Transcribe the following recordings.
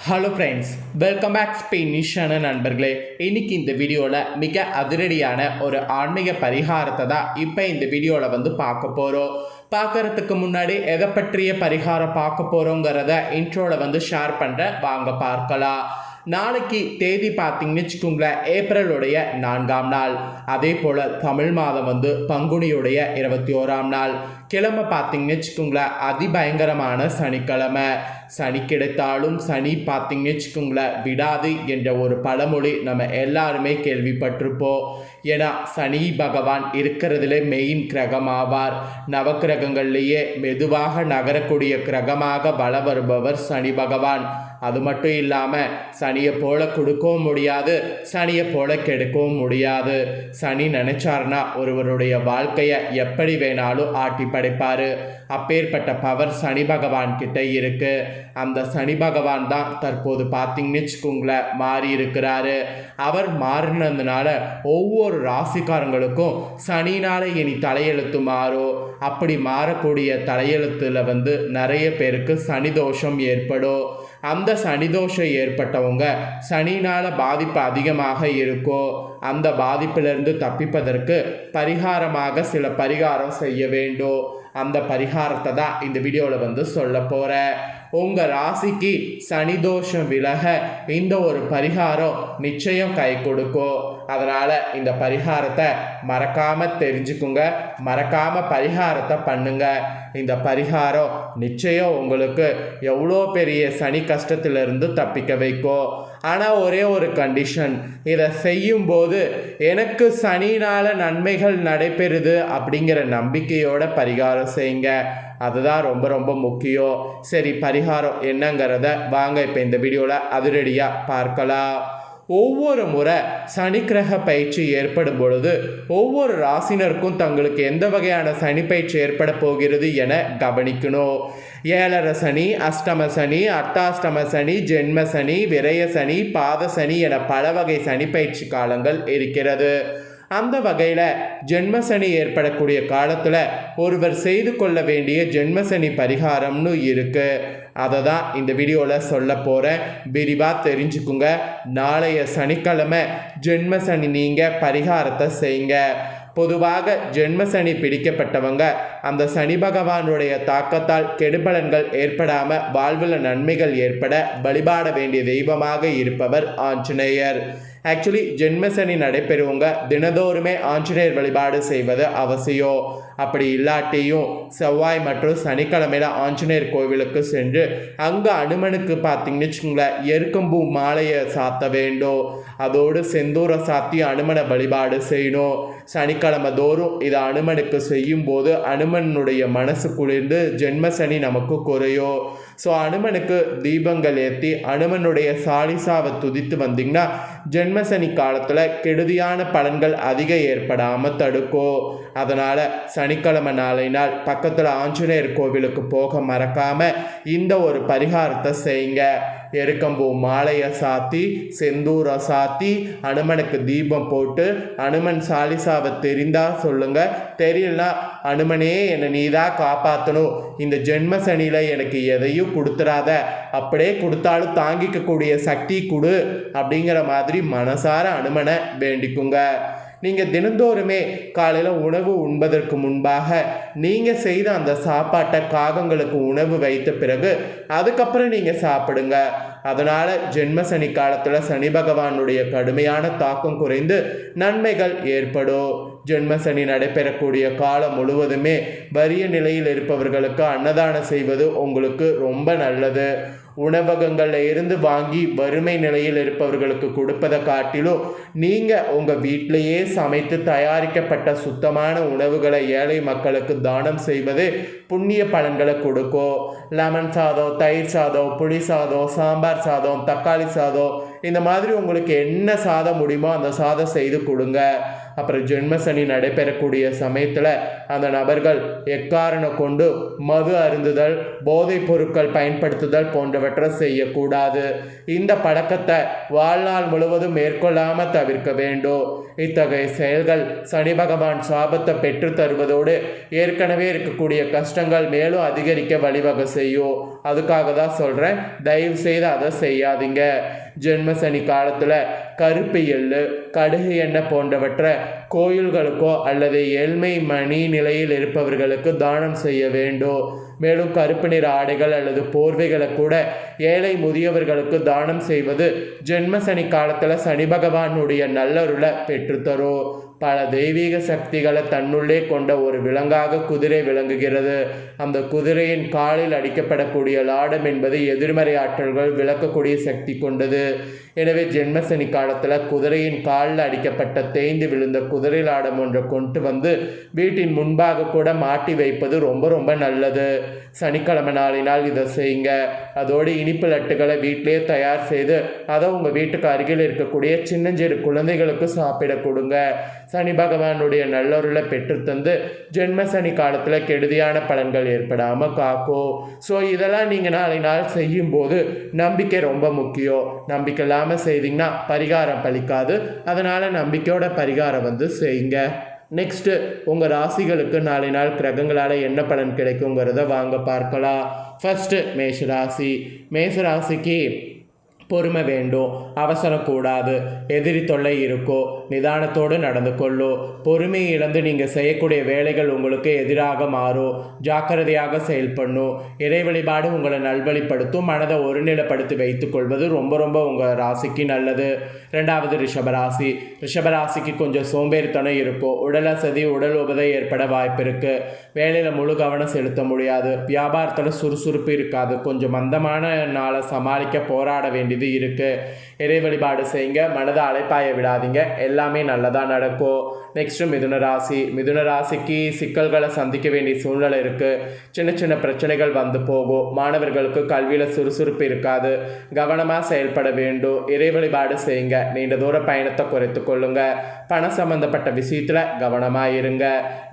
Hello friends, welcome back ஸ்பெயினிஷான நண்பர்களே. இன்றைக்கி இந்த வீடியோவில் மிக அதிரடியான ஒரு ஆன்மீக பரிகாரத்தை தான் இப்போ இந்த வீடியோவில் பார்க்க போகிறோம். பார்க்குறதுக்கு முன்னாடி எதை பற்றிய பரிகாரம் பார்க்க போகிறோங்கிறத இன்ட்ரோவில் ஷேர் பண்ணுறேன், வாங்க பார்க்கலாம். நாளைக்கு தேதி பார்த்தீங்கன்னு வச்சுக்கோங்களேன், ஏப்ரலுடைய 4ஆம் நாள். அதே போல் தமிழ் மாதம் பங்குனியுடைய 21ஆம் நாள். கிழமை பார்த்தீங்கன்னு வச்சுக்கோங்களேன், அதிபயங்கரமான சனிக்கிழமை. சனி கிடைத்தாலும் சனி பார்த்தீங்கன்னு வச்சுக்கோங்களேன் விடாது என்ற ஒரு பழமொழி நம்ம எல்லாருமே கேள்விப்பட்டிருப்போம். ஏன்னா சனி பகவான் இருக்கிறதுல மெயின் கிரகமாவார். நவக்கிரகங்கள்லேயே மெதுவாக நகரக்கூடிய கிரகமாக வல வருபவர் சனி பகவான். அது மட்டும் இல்லாமல் சனியை போல கொடுக்கவும் முடியாது, சனியை போல கெடுக்கவும் முடியாது. சனி நினைச்சார்னா ஒருவருடைய வாழ்க்கையை எப்படி வேணாலும் ஆட்டி படைப்பார். அப்பேற்பட்ட பவர் சனி பகவான் கிட்ட இருக்கு. அந்த சனி பகவான் தான் தற்போது பார்த்தீங்கன்னு வச்சுக்கோங்களேன் மாறி இருக்கிறாரு. அவர் மாறினதுனால ஒவ்வொரு ராசிக்காரங்களுக்கும் சனினால இனி தலையெழுத்து மாறும். அப்படி மாறக்கூடிய தலையெழுத்துல நிறைய பேருக்கு சனி தோஷம் ஏற்படும். அந்த சனிதோஷம் ஏற்பட்டவங்க சனினால் பாதிப்பு அதிகமாக இருக்கும். அந்த பாதிப்பிலிருந்து தப்பிப்பதற்கு பரிகாரமாக சில பரிகாரம் செய்ய வேண்டும். அந்த பரிகாரத்தை தான் இந்த வீடியோவில் சொல்ல போகிறேன். உங்கள் ராசிக்கு சனிதோஷம் விலக இந்த ஒரு பரிகாரம் நிச்சயம் கை கொடுக்கும். அதனால் இந்த பரிகாரத்தை மறக்காமல் தெரிஞ்சுக்குங்க, மறக்காமல் பரிகாரத்தை பண்ணுங்க. இந்த பரிகாரம் நிச்சயம் உங்களுக்கு எவ்வளோ பெரிய சனி கஷ்டத்திலிருந்து தப்பிக்க வைக்கும். ஆனால் ஒரே ஒரு கண்டிஷன், இதை செய்யும்போது எனக்கு சனினால் நன்மைகள் நடைபெறுது அப்படிங்கிற நம்பிக்கையோட பரிகாரம் செய்யுங்க. அதுதான் ரொம்ப ரொம்ப முக்கியம். சரி, பரிகாரம் என்னங்கிறத வாங்க இப்போ இந்த வீடியோவில் அதிரடியாக பார்க்கலாம். ஒவ்வொரு முறை சனிக்கிரக பயிற்சி ஏற்படும் பொழுது ஒவ்வொரு ராசினருக்கும் தங்களுக்கு எந்த வகையான சனி பயிற்சி ஏற்பட போகிறது என கவனிக்கணும். 7 சனி, அஷ்டம சனி, அர்த்தாஷ்டம சனி, ஜென்ம சனி, விரய சனி, பாத சனி என பல வகை சனி பயிற்சி காலங்கள் இருக்கிறது. அந்த வகையில் ஜென்மசனி ஏற்படக்கூடிய காலத்தில் ஒருவர் செய்து கொள்ள வேண்டிய ஜென்மசனி பரிகாரம்னு இருக்குது. அதை தான் இந்த வீடியோவில் சொல்ல போகிறேன், விரிவாக தெரிஞ்சுக்குங்க. நாளைய சனிக்கிழமை ஜென்மசனி நீங்கள் பரிகாரத்தை செய்யுங்க. பொதுவாக ஜென்மசனி பிடிக்கப்பட்டவங்க அந்த சனி பகவானுடைய தாக்கத்தால் கெடுபலன்கள் ஏற்படாமல் வாழ்வில் நன்மைகள் ஏற்பட வழிபாட வேண்டிய தெய்வமாக இருப்பவர் ஆஞ்சநேயர். ஆக்சுவலி ஜென்மசனி நடைபெறுவங்க தினதோறுமே ஆஞ்சநேயர் வழிபாடு செய்வது அவசியம். அப்படி இல்லாட்டியும் செவ்வாய் மற்றும் சனிக்கிழமையில ஆஞ்சநேயர் கோவிலுக்கு சென்று அங்கே அனுமனுக்கு பார்த்தீங்கன்னு வச்சுக்கோங்களேன் எருக்கம்பூ மாலையை சாத்த வேண்டும். அதோடு செந்தூரை சாத்தி அனுமனை வழிபாடு செய்யணும். சனிக்கிழமை தோறும் இதை அனுமனுக்கு செய்யும் போது அனுமனுடைய மனசு குளிர்ந்து ஜென்மசனி நமக்கு குறையும். ஸோ அனுமனுக்கு தீபங்கள் ஏற்றி அனுமனுடைய சாலிசாவை துதித்து வந்தீங்கன்னா ஜென்மசனி காலத்தில் கெடுதியான பலன்கள் அதிகம் ஏற்படாமல் தடுக்கும். அதனால் சனிக்கிழமை நாள் பக்கத்தில் ஆஞ்சநேயர் கோவிலுக்கு போக மறக்காமல் இந்த ஒரு பரிகாரத்தை செய்யுங்க. எருக்கம்பூ மாலையை சாத்தி செந்தூரை சாத்தி அனுமனுக்கு தீபம் போட்டு அனுமன் சாலிசாவை தெரிந்தால் சொல்லுங்கள், தெரியலனா அனுமனே என்னை நீதான் காப்பாற்றணும், இந்த ஜென்ம சனியில் எனக்கு எதையும் கொடுத்துடாத, அப்படியே கொடுத்தாலும் தாங்கிக்கக்கூடிய சக்தி கொடு அப்படிங்கிற மாதிரி மனசார அனுமனை வேண்டிக்குங்க. நீங்கள் தினந்தோறுமே காலையில் உணவு உண்பதற்கு முன்பாக நீங்கள் செய்த அந்த சாப்பாட்டை காகங்களுக்கு உணவு வைத்த பிறகு அதுக்கப்புறம் நீங்கள் சாப்பிடுங்க. அதனால் ஜென்மசனி காலத்தில் சனி பகவானுடைய கடுமையான தாக்கம் குறைந்து நன்மைகள் ஏற்படும். ஜென்மசனி நடைபெறக்கூடிய காலம் முழுவதுமே வறிய நிலையில் இருப்பவர்களுக்கு அன்னதானம் செய்வது உங்களுக்கு ரொம்ப நல்லது. உணவகங்களில் இருந்து வாங்கி வறுமை நிலையில் இருப்பவர்களுக்கு கொடுப்பதை காட்டிலும் நீங்கள் உங்கள் வீட்டிலேயே சமைத்து தயாரிக்கப்பட்ட சுத்தமான உணவுகளை ஏழை மக்களுக்கு தானம் செய்வது புண்ணிய பலன்களை கொடுக்கும். லெமன் சாதம், தயிர் சாதம், புளி சாதம், சாம்பார் சாதம், தக்காளி சாதம், இந்த மாதிரி உங்களுக்கு என்ன சாதம் முடியுமோ அந்த சாதம் செய்து கொடுங்க. அப்புறம் ஜென்ம சனி நடைபெறக்கூடிய சமயத்தில் அந்த நபர்கள் எக்காரணம் கொண்டு மது அருந்துதல், போதைப் பொருட்கள் பயன்படுத்துதல் போன்றவற்றை செய்யக்கூடாது. இந்த பழக்கத்தை வாழ்நாள் முழுவதும் மேற்கொள்ளாமல் தவிர்க்க வேண்டும். இத்தகைய செயல்கள் சனி பகவான் சாபத்தை பெற்று தருவதோடு ஏற்கனவே இருக்கக்கூடிய கஷ்டங்கள் மேலும் அதிகரிக்க வழிவகை செய்யும். அதுக்காக தான் சொல்கிறேன், தயவு செய்து அதை செய்யாதீங்க. ஜென்ம சனி காலத்தில் கருப்பு எள்ளு, கடுகு எண்ணெய் போன்றவற்றை கோயில்களுக்கோ அல்லது ஏழ்மை மணி நிலையில் இருப்பவர்களுக்கு தானம் செய்ய வேண்டும். மேலும் கருப்பு நிற ஆடைகள் அல்லது போர்வைகளை கூட ஏழை முதியவர்களுக்கு தானம் செய்வது ஜென்ம சனி காலத்தில் சனி பகவானுடைய நல்லருளை பெற்றுத்தரும். பல தெய்வீக சக்திகளை தன்னுள்ளே கொண்ட ஒரு விலங்காக குதிரை விளங்குகிறது. அந்த குதிரையின் காலில் அடிக்கப்படக்கூடிய லாடம் என்பது எதிர்மறை ஆற்றல்கள் விளக்கக்கூடிய சக்தி கொண்டது. எனவே ஜென்ம சனி காலத்தில் குதிரையின் காலில் அடிக்கப்பட்ட தேய்ந்து விழுந்த குதிரை லாடம் ஒன்றை கொண்டு வந்து வீட்டின் முன்பாக கூட மாட்டி வைப்பது ரொம்ப ரொம்ப நல்லது. சனிக்கிழமை நாளினால் இதை செய்யுங்க. அதோடு இனிப்பு லட்டுகளை வீட்டிலே தயார் செய்து அதை உங்கள் வீட்டுக்கு அருகில் இருக்கக்கூடிய சின்னஞ்சிறு குழந்தைகளுக்கு சாப்பிட கொடுங்க. சனி பகவானுடைய நல்லொருளை பெற்றுத்தந்து ஜென்ம சனி காலத்தில் கெடுதியான பலன்கள் ஏற்படாமல் காக்கும். ஸோ இதெல்லாம் நீங்கள் நாளை நாள் செய்யும்போது நம்பிக்கை ரொம்ப முக்கியம். நம்பிக்கை இல்லாமல் செய்தீங்கன்னா பரிகாரம் பலிக்காது. அதனால் நம்பிக்கையோட பரிகாரம் செய்யுங்க. நெக்ஸ்ட்டு உங்கள் ராசிகளுக்கு நாளை நாள் கிரகங்களால் என்ன பலன் கிடைக்குங்கிறத வாங்க பார்க்கலாம். ஃபஸ்ட்டு மேஷராசி. மேஷராசிக்கு பொறுமை வேண்டும், அவசரக்கூடாது. எதிரி தொல்லை இருக்கோ நிதானத்தோடு நடந்து கொள்ளும். பொறுமையை இழந்து நீங்கள் செய்யக்கூடிய வேலைகள் உங்களுக்கு எதிராக மாறும். ஜாக்கிரதையாக செயல்படணும். இறை வழிபாடு உங்களை நல்வழிப்படுத்தும். மனதை ஒருநிலைப்படுத்தி வைத்துக் கொள்வது ரொம்ப ரொம்ப உங்கள் ராசிக்கு நல்லது. ரெண்டாவது ரிஷபராசி. ரிஷபராசிக்கு கொஞ்சம் சோம்பேறித்தனம் இருக்கும். உடல் அசதி, உடல் உபதை ஏற்பட வாய்ப்பு இருக்குது. வேலையில் முழு கவனம் செலுத்த முடியாது. வியாபாரத்தில் சுறுசுறுப்பு இருக்காது. கொஞ்சம் மந்தமான நாளை சமாளிக்க போராட வேண்டியது இருக்கு. இறை வழிபாடு செய்யுங்க. மனதை அலைப்பாய விடாதீங்க. எல்லாமே நல்லதாக நடக்கும். நெக்ஸ்ட்டு மிதுன ராசி. மிதுன ராசிக்கு சிக்கல்களை சந்திக்க வேண்டிய சூழ்நிலை இருக்குது. சின்ன சின்ன பிரச்சனைகள் போகும். மாணவர்களுக்கு கல்வியில் சுறுசுறுப்பு இருக்காது. கவனமாக செயல்பட வேண்டும். இறை வழிபாடு செய்யுங்க. நீண்ட தூர பயணத்தை குறைத்து கொள்ளுங்க. பணம் சம்பந்தப்பட்ட விஷயத்தில் கவனமாக இருங்க.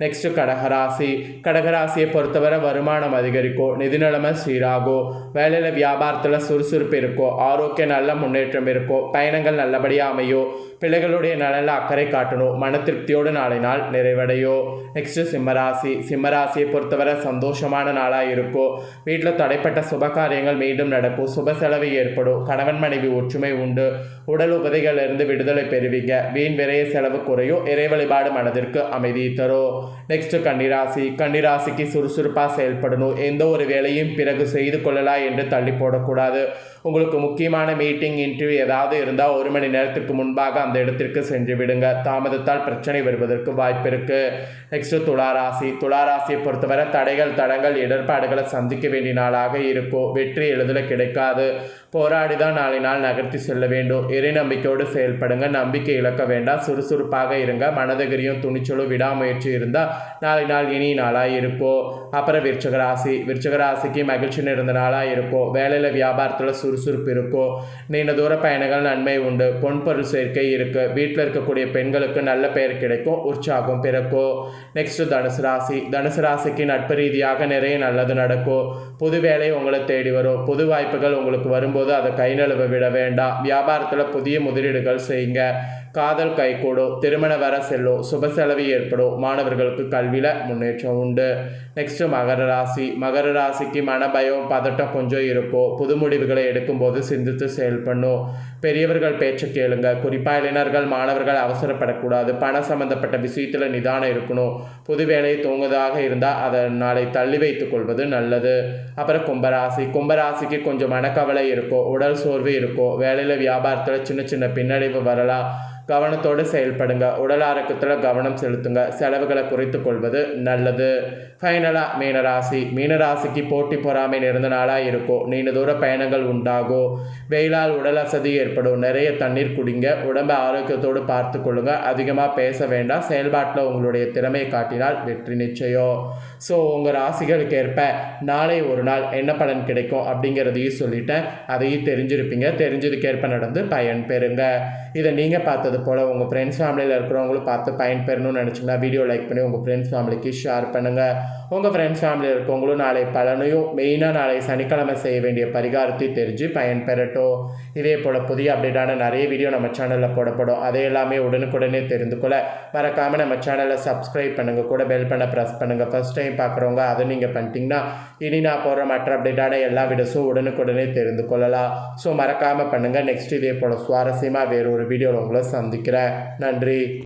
நெக்ஸ்ட்டு கடகராசி. கடகராசியை பொறுத்தவரை வருமானம் அதிகரிக்கும். நிதி நிலைமை சீராகும். வேலையில் வியாபாரத்தில் சுறுசுறுப்பு இருக்கும். ஆரோக்கிய நல்ல முன்னேற்றம் இருக்கும். பயணங்கள் நல்லபடியாக அமையும். பிள்ளைகளுடைய நலனில் அக்கறை காட்டணும். மன திருப்தியோடு நாளை நாள் நிறைவடையும். நெக்ஸ்ட்டு சிம்மராசி. சிம்மராசியை பொறுத்தவரை சந்தோஷமான நாளாக இருக்கும். வீட்டில் தடைப்பட்ட சுப காரியங்கள் மீண்டும் நடக்கும். சுப செலவு ஏற்படும். கணவன் மனைவி ஒற்றுமை உண்டு. உடல் உபதைகளிலிருந்து விடுதலை பெறுவீங்க. வீண் விரைய செலவு குறையும். இறை வழிபாடு மனதிற்கு அமைதி தரும். நெக்ஸ்ட்டு கன்னிராசி. கன்னிராசிக்கு சுறுசுறுப்பாக செயல்படணும். எந்த ஒரு வேலையும் பிறகு செய்து கொள்ளலாம் என்று தள்ளி போடக்கூடாது. உங்களுக்கு முக்கியமான மீட்டிங், இன்டர்வியூ ஏதாவது இருந்தால் 1 மணி நேரத்துக்கு முன்பாக அந்த இடத்திற்கு சென்று விடுங்க. தாமதத்தால் பிரச்சனை வருவதற்கு வாய்ப்பு இருக்கு. நெக்ஸ்ட் துளாராசி. துளாராசியை பொறுத்தவரை தடைகள், தடங்கள், இடர்பாடுகளை சந்திக்க வேண்டிய நாளாக இருக்கும். வெற்றி எளிதில் கிடைக்காது. போராடி தான் நாளை நாள் நகர்த்தி செல்ல வேண்டும். இறை நம்பிக்கையோடு செயல்படுங்க. நம்பிக்கை இழக்க வேண்டாம். சுறுசுறுப்பாக இருங்க. மனதகிரியும் துணிச்சலும் விடாமுயற்சி இருந்தால் நாளை நாள் இனிய நாளாக இருக்கும். அப்புறம் விருச்சிகராசி. விருச்சிகராசிக்கு மகிழ்ச்சி நிறைந்த நாளாக இருக்கும். வேலையில் வியாபாரத்தில் சுறுசுறுப்பு இருக்கும். நீண்ட தூர பயணங்கள் நன்மை உண்டு. பொன்பொருள் சேர்க்கை இருக்கு. வீட்டில் இருக்கக்கூடிய பெண்களுக்கு நல்ல பெயர் கிடைக்கும். உற்சாகம் பிறக்கும். நெக்ஸ்ட் தனுசு ராசி. தனுசு ராசிக்கு நட்பு ரீதியாக நிறைய நல்லது நடக்கும். புது வேலை உங்களை தேடி வரும். புது வாய்ப்புகள் உங்களுக்கு வரும்போது அதை கை நழுவ விட வேண்டாம். வியாபாரத்தில் புதிய முதலீடுகள் செய்யுங்க. காதல் கைகூடும். திருமண வர செல்லும். சுப செலவு ஏற்படும். மாணவர்களுக்கு கல்வியில் முன்னேற்றம் உண்டு. நெக்ஸ்ட் மகர ராசி. மகர ராசிக்கு மனபயம், பதட்டம் கொஞ்சம் இருக்கும். புது முடிவுகளை எடுக்கும்போது சிந்தித்து செயல்படணும். பெரியவர்கள் பேச்சை கேளுங்க. குறிப்பாக இளைஞர்கள், மாணவர்கள் அவசரப்படக்கூடாது. பணம் சம்பந்தப்பட்ட விஷயத்தில் நிதானம் இருக்கணும். புது வேலை தூங்குவதாக இருந்தால் அதை நாளை தள்ளி வைத்துக் கொள்வது நல்லது. அப்புறம் கும்பராசி. கும்பராசிக்கு கொஞ்சம் மனக்கவலை இருக்கும். உடல் சோர்வு இருக்கும். வேலையில் வியாபாரத்தில் சின்ன சின்ன பின்னடைவு வரலாம். கவனத்தோடு செயல்படுங்க. உடல் ஆரோக்கியத்தில் கவனம் செலுத்துங்க. செலவுகளை குறைத்து கொள்வது நல்லது. ஃபைனலாக மீனராசி. மீனராசிக்கு போட்டி பொறாமை நிறைந்த நாளாக இருக்கும். நீண்ட தூர பயணங்கள் உண்டாகும். வெயிலால் உடல் அசதி ஏற்படும். நிறைய தண்ணீர் குடிங்க. உடம்பை ஆரோக்கியத்தோடு பார்த்து கொள்ளுங்க. அதிகமாக பேச வேண்டாம். செயல்பாட்டில் உங்களுடைய திறமையை காட்டினால் வெற்றி நிச்சயம். ஸோ உங்கள் ராசிகளுக்கு ஏற்ப நாளை ஒரு நாள் என்ன பலன் கிடைக்கும் அப்படிங்கிறதையும் சொல்லிட்டேன். அதையும் தெரிஞ்சிருப்பீங்க. தெரிஞ்சதுக்கேற்ப நடந்து பயன் பெறுங்க. இதை நீங்கள் பார்த்தது போல் உங்கள் ஃப்ரெண்ட்ஸ் ஃபேமிலியில் இருக்கிறவங்களும் பார்த்து பயன்பெறணும்னு நினச்சிங்கன்னா வீடியோ லைக் பண்ணி உங்கள் ஃப்ரெண்ட்ஸ் ஃபேமிலிக்கு ஷேர் பண்ணுங்கள். உங்கள் ஃப்ரெண்ட்ஸ் ஃபேமிலியில் இருக்கவங்களும் நாளை பலனையும் மெயினாக நாளை சனிக்கிழமை செய்ய வேண்டிய பரிகாரத்தை தெரிஞ்சு பயன்பெறட்டும். இதே போல் புதிய அப்டேட்டான நிறைய வீடியோ நம்ம சேனலில் போடப்படும். அதை எல்லாமே உடனுக்குடனே தெரிந்து கொள்ள மறக்காமல் நம்ம சேனலை சப்ஸ்கிரைப் பண்ணுங்கள், கூட பெல் பண்ண ப்ரெஸ் பண்ணுங்கள். ஃபஸ்ட் டைம் பார்க்குறவங்க அதை நீங்கள் பண்ணிட்டீங்கன்னா இனி நான் போடுற மற்ற அப்டேட்டான எல்லா வீடியோஸும் உடனுக்குடனே தெரிந்து கொள்ளலாம். ஸோ மறக்காமல் பண்ணுங்கள். நெக்ஸ்ட் இதே போல் சுவாரஸ்யமாக வேறு ஒரு வீடியோவில் உங்களை சந்திக்கிறேன். நன்றி.